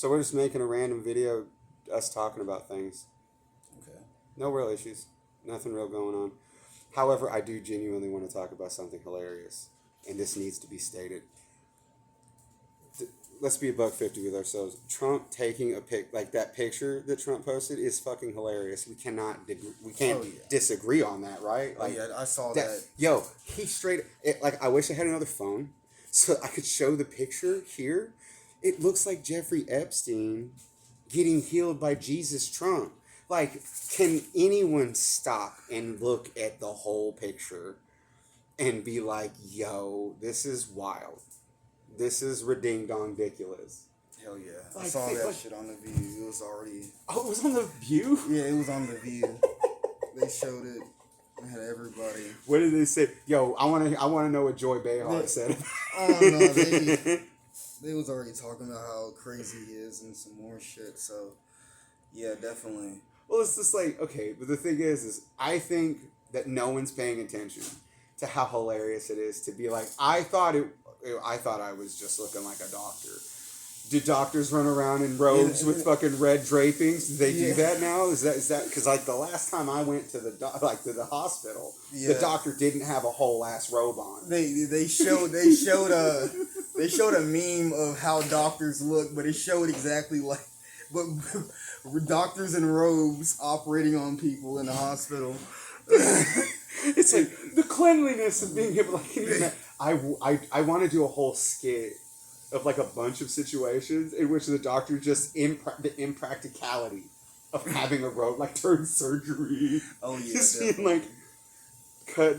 So we're just making a random video, us talking about things. Okay. No real issues. Nothing real going on. However, I do genuinely want to talk about something hilarious, and this needs to be stated. Let's be $1.50 with ourselves. Trump taking a pic like that picture that Trump posted is fucking hilarious. We can't Oh, yeah. disagree on that, right? Oh Like yeah, I saw that. Yo, he straight like I wish I had another phone so I could show the picture here. It looks like Jeffrey Epstein getting healed by Jesus Trump. Like, can anyone stop and look at the whole picture and be like, yo, this is wild. This is reding dong ridiculous. Hell yeah, I Like, saw that like, shit on the View. It was already. oh, it was on The View? Yeah, it was on the View. They showed it. They had everybody. What did they say? Yo, I wanna know what Joy Behar said. Oh no, they was already talking about how crazy he is and some more shit. So yeah, definitely. Well, it's just like, okay, but the thing is I think that no one's paying attention to how hilarious it is to be like, I thought I was just looking like a doctor. Do doctors run around in robes with fucking red drapings? Do they do that now? Is that because like the last time I went to the hospital, the doctor didn't have a whole ass robe on. They showed a meme of how doctors look, but it showed exactly like but doctors in robes operating on people in the hospital. It's like the cleanliness of being able to I want to do a whole skit of like a bunch of situations in which the doctor just the impracticality of having a robe, like during surgery. Oh yeah, just being like cut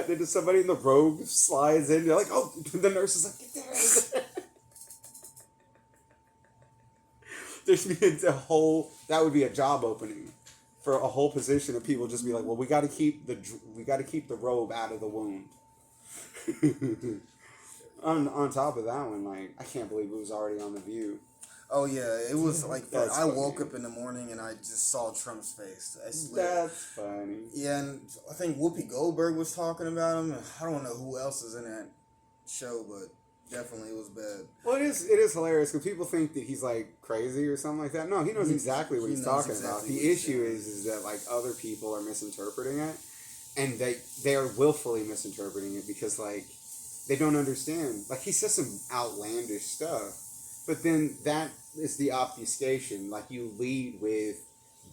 into somebody and the robe slides in. You're like, oh, the nurse is like, get there. There's be a whole that would be a job opening for a whole position of people just be like, well, we got to keep the robe out of the wound. On top of that one, like, I can't believe it was already on The View. Oh yeah, it was like That's I funny. woke up in the morning and I just saw Trump's face. That's funny. Yeah, and I think Whoopi Goldberg was talking about him. I don't know who else is in that show, but definitely it was bad. Well, it is hilarious because people think that he's like crazy or something like that. No, he knows exactly what he's talking about. The issue is that like other people are misinterpreting it, and they are willfully misinterpreting it because like they don't understand. Like he says some outlandish stuff, but then that is the obfuscation. Like you lead with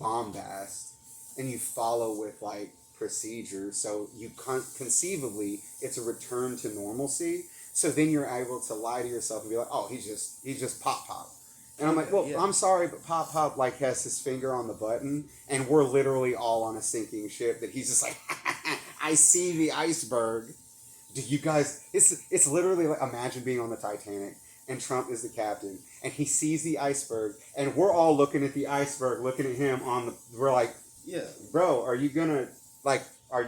bombast, and you follow with like procedure. So you conceivably it's a return to normalcy. So then you're able to lie to yourself and be like, oh, he's just Pop. And I'm like, well, yeah. I'm sorry, but Pop like has his finger on the button, and we're literally all on a sinking ship. That he's just like, I see the iceberg. Do you guys? It's literally like imagine being on the Titanic, and Trump is the captain, and he sees the iceberg, and we're all looking at the iceberg, looking at him on the. We're like, yeah, bro, are you gonna like? Are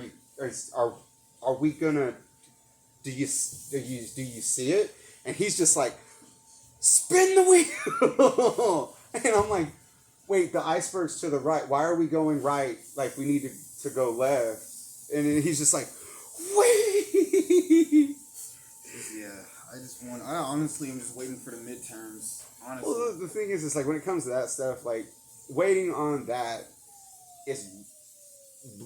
we gonna? Do you see it? And he's just like, spin the wheel. And I'm like, wait, the iceberg's to the right. Why are we going right? Like we need to go left. And then he's just like, wait. Yeah, I honestly am just waiting for the midterms. Honestly. Well, the thing is, it's like when it comes to that stuff, like waiting on that is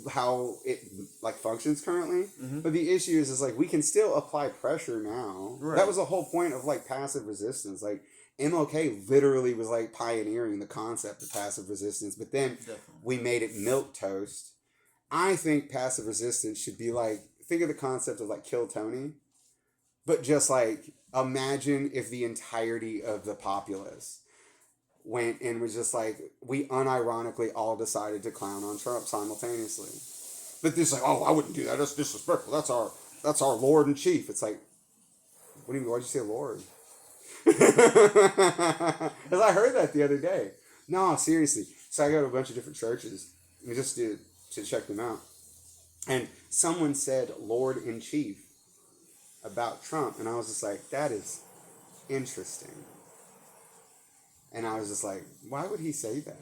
how it like functions currently. Mm-hmm. But the issue is like we can still apply pressure now. Right. That was the whole point of like passive resistance. Like MLK literally was like pioneering the concept of passive resistance, but then we made it milquetoast. I think passive resistance should be like, think of the concept of like Kill Tony, but just like imagine if the entirety of the populace went and was just like, we unironically all decided to clown on Trump simultaneously. But this like, oh, I wouldn't do that. That's disrespectful. That's our Lord and Chief. It's like, what do you mean? Why'd you say Lord? Because I heard that the other day. No, seriously. So I go to a bunch of different churches just to check them out. And someone said Lord and Chief about Trump. And I was just like, that is interesting. And I was just like, why would he say that?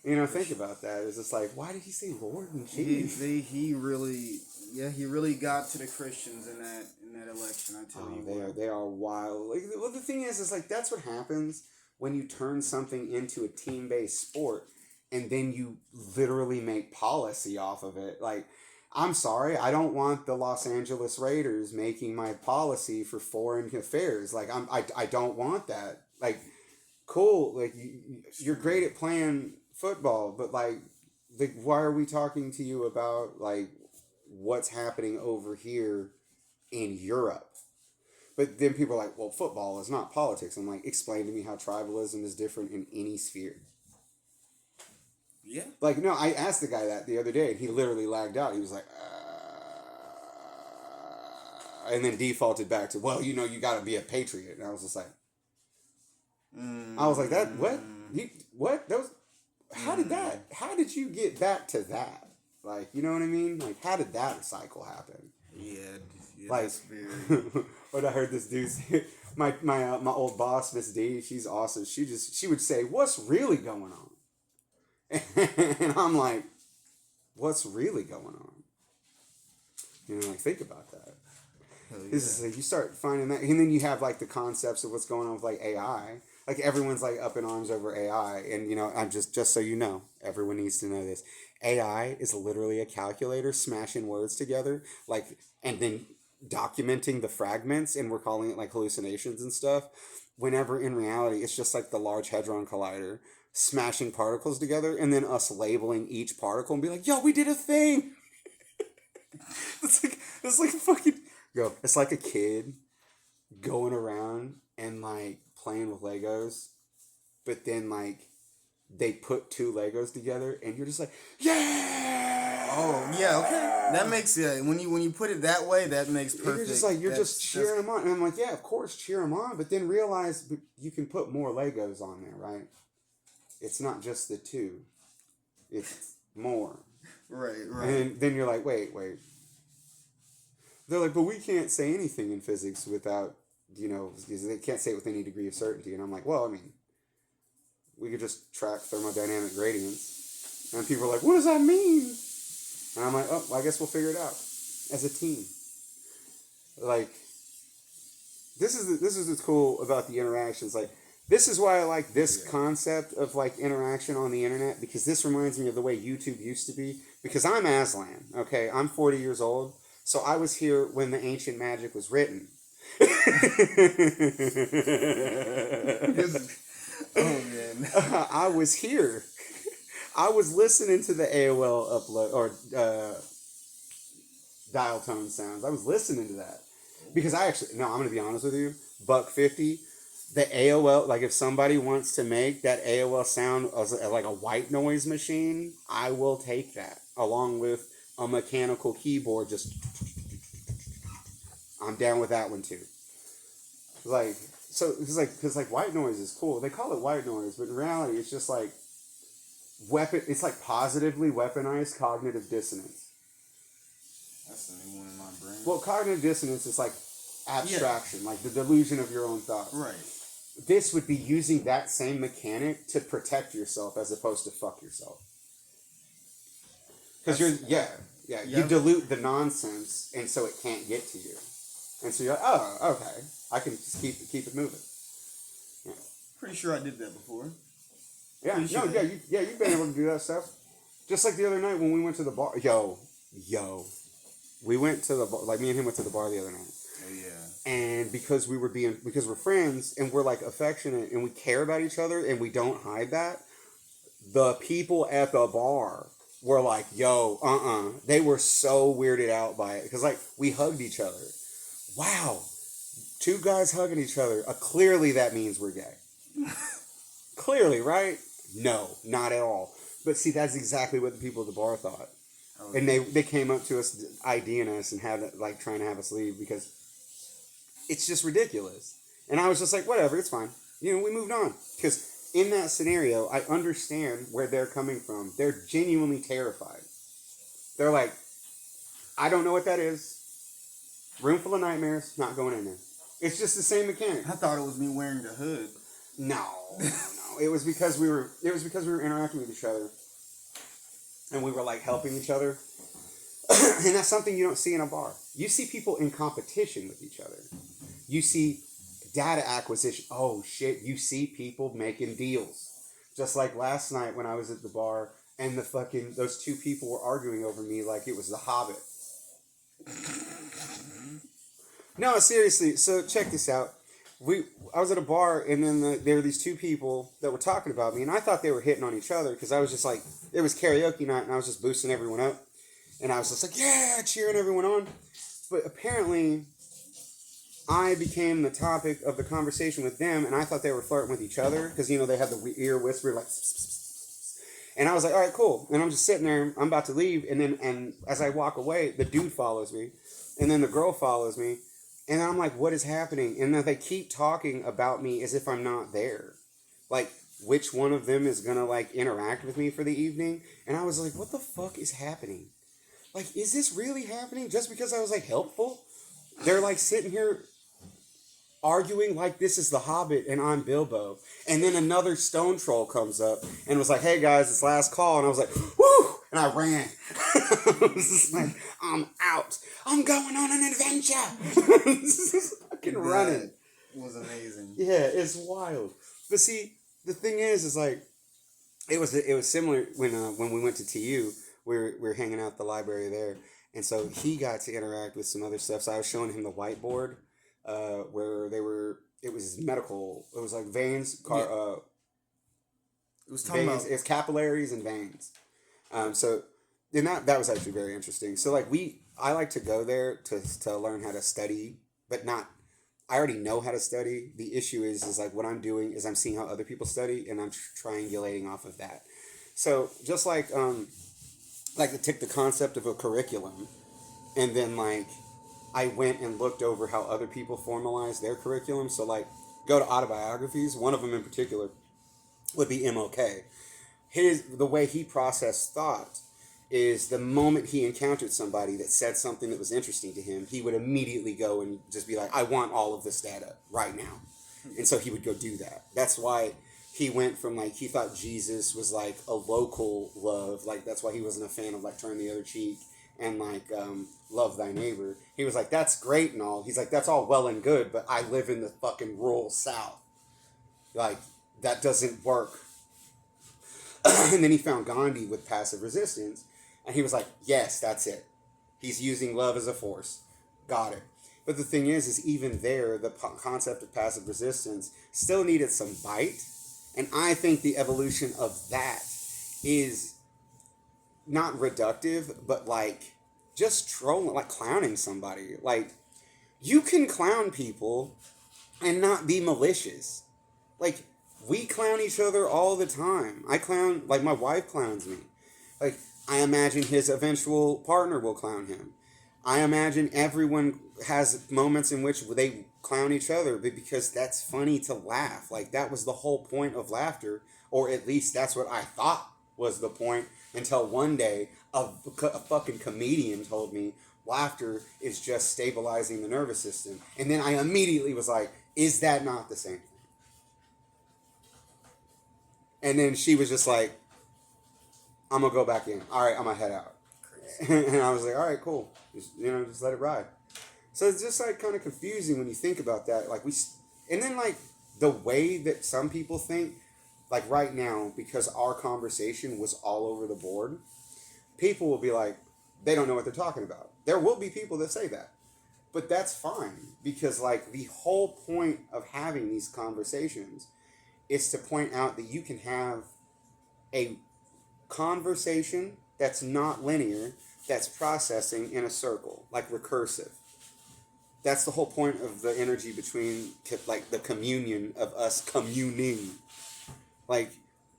You know, think about that. It's just like, why did he say Lord and Chief? He really got to the Christians in that that election, I tell you. They are wild. Like, well, the thing is like that's what happens when you turn something into a team-based sport, and then you literally make policy off of it. Like, I'm sorry, I don't want the Los Angeles Raiders making my policy for foreign affairs. Like, I don't want that. Like, cool. Like, you're great at playing football, but like, why are we talking to you about like what's happening over here in Europe? But then people are like, well, football is not politics. I'm like, explain to me how tribalism is different in any sphere. Yeah. Like, no, I asked the guy that the other day, and he literally lagged out. He was like, and then defaulted back to, well, you got to be a patriot. And I was just like, I was like, that, what? What? That was, how did you get back to that? Like, you know what I mean? Like, how did that cycle happen? Yeah, like, that's very... What I heard this dude say, my old boss, Miss D, she's awesome. She would say, what's really going on? And I'm like, what's really going on? Like, think about that. This is like, you start finding that, and then you have like the concepts of what's going on with like AI. Like, everyone's like up in arms over AI, and I'm just so you know, everyone needs to know this. AI is literally a calculator smashing words together, like, and then documenting the fragments, and we're calling it like hallucinations and stuff. Whenever in reality, it's just like the Large Hadron Collider smashing particles together, and then us labeling each particle and be like, yo, we did a thing. it's like fucking, yo, it's like a kid going around and like playing with Legos, but then like they put two Legos together and you're just like, yeah. Oh yeah, okay. That makes when you put it that way, that makes perfect. You're just like, you're just cheering them on, and I'm like, yeah, of course, cheer them on, but then realize you can put more Legos on there, right? It's not just the two. It's more. Right. And then you're like, wait. They're like, but we can't say anything in physics without, because they can't say it with any degree of certainty. And I'm like, well, I mean, we could just track thermodynamic gradients. And people are like, what does that mean? And I'm like, oh, well, I guess we'll figure it out as a team. Like, this is what's cool about the interactions. Like, this is why I like this concept of like interaction on the internet, because this reminds me of the way YouTube used to be. Because I'm Aslan, okay? I'm 40 years old, so I was here when the ancient magic was written. Oh man! I was here. I was listening to the AOL upload or dial tone sounds. I was listening to that because I'm going to be honest with you. $1.50. The AOL, like if somebody wants to make that AOL sound as like a white noise machine, I will take that along with a mechanical keyboard. Just, I'm down with that one too. Like, so because white noise is cool. They call it white noise, but in reality, it's just like it's like positively weaponized cognitive dissonance. That's the new one in my brain. Well, cognitive dissonance is like abstraction, like the delusion of your own thoughts. Right. This would be using that same mechanic to protect yourself as opposed to fuck yourself. Because you dilute the nonsense, and so it can't get to you. And so you're like, oh, okay, I can just keep it moving. Yeah. Pretty sure I did that before. Yeah, you've been able to do that stuff. Just like the other night when we went to the bar. Yo, we went to the bar. Like me and him went to the bar the other night. Oh yeah. And because we're friends and we're like affectionate and we care about each other and we don't hide that, the people at the bar were like, yo, They were so weirded out by it. Because like we hugged each other. Wow. 2 guys hugging each other. Clearly that means we're gay. Clearly, right? No, not at all. But see, that's exactly what the people at the bar thought. Oh, and they came up to us IDing us and trying to have us leave because it's just ridiculous. And I was just like, whatever, it's fine. We moved on. Because in that scenario, I understand where they're coming from. They're genuinely terrified. They're like, I don't know what that is. Room full of nightmares, not going in there. It's just the same mechanic. I thought it was me wearing the hood. No. It was because we were interacting with each other. And we were like helping each other. And that's something you don't see in a bar. You see people in competition with each other. You see data acquisition. Oh shit, you see people making deals. Just like last night when I was at the bar and those two people were arguing over me like it was The Hobbit. No, seriously. So check this out. I was at a bar and then there were these two people that were talking about me and I thought they were hitting on each other because I was just like, it was karaoke night and I was just boosting everyone up. And I was just like, yeah, cheering everyone on. But apparently, I became the topic of the conversation with them, and I thought they were flirting with each other because, you know, they had the ear whisper, like, and I was like, all right, cool. And I'm just sitting there, I'm about to leave, and as I walk away, the dude follows me, and then the girl follows me, and I'm like, what is happening? And then they keep talking about me as if I'm not there. Like, which one of them is going to, like, interact with me for the evening? And I was like, what the fuck is happening? Like, is this really happening just because I was, like, helpful? They're, like, sitting here arguing like this is The Hobbit and I'm Bilbo. And then another stone troll comes up and was like, hey, guys, it's last call. And I was like, whoo! And I ran. I was just like, I'm out. I'm going on an adventure. Just fucking running. It was amazing. Yeah, it's wild. But see, the thing is like, it was similar when we went to TU. We were hanging out at the library there, and so he got to interact with some other stuff. So I was showing him the whiteboard, where it was medical. It was like veins, it was talking veins. about It's capillaries and veins. So, and that was actually very interesting. So like I like to go there to learn how to study, but not. I already know how to study. The issue is like what I'm doing is I'm seeing how other people study, and I'm triangulating off of that. So just like to take the concept of a curriculum, and then like I went and looked over how other people formalize their curriculum. So like go to autobiographies. One of them in particular would be MLK. The way he processed thought is the moment he encountered somebody that said something that was interesting to him, he would immediately go and just be like, I want all of this data right now. And so he would go do that. That's why he went from like, he thought Jesus was like a local love. Like that's why he wasn't a fan of like turn the other cheek and like love thy neighbor. He was like, that's great and all. He's like, that's all well and good, but I live in the fucking rural South. Like that doesn't work. And then he found Gandhi with passive resistance. And he was like, yes, that's it. He's using love as a force. Got it. But the thing is even there, the concept of passive resistance still needed some bite. And I think the evolution of that is not reductive, but like just trolling, like clowning somebody. Like you can clown people and not be malicious. Like we clown each other all the time. I clown, like my wife clowns me. Like I imagine his eventual partner will clown him. I imagine everyone has moments in which they clown each other because that's funny to laugh. Like that was the whole point of laughter, or at least that's what I thought was the point until one day a fucking comedian told me laughter is just stabilizing the nervous system. And then I immediately was like, is that not the same thing? And then she was just like, I'm going to go back in. All right, I'm going to head out. And I was like, all right, cool. Just let it ride. So it's just like kind of confusing when you think about that. Like and then like the way that some people think, like right now, because our conversation was all over the board, people will be like, they don't know what they're talking about. There will be people that say that. But that's fine because like the whole point of having these conversations is to point out that you can have a conversation that's not linear, that's processing in a circle, like recursive. That's the whole point of the energy between, like, the communion of us communing. Like,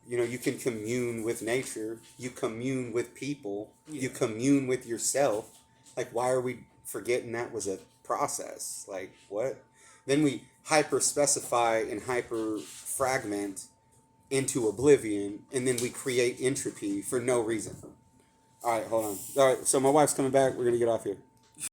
you can commune with nature, you commune with people, you commune with yourself. Like, why are we forgetting that was a process? Like, what? Then we hyper-specify and hyper-fragment into oblivion, and then we create entropy for no reason. All right, hold on. All right, so my wife's coming back. We're going to get off here.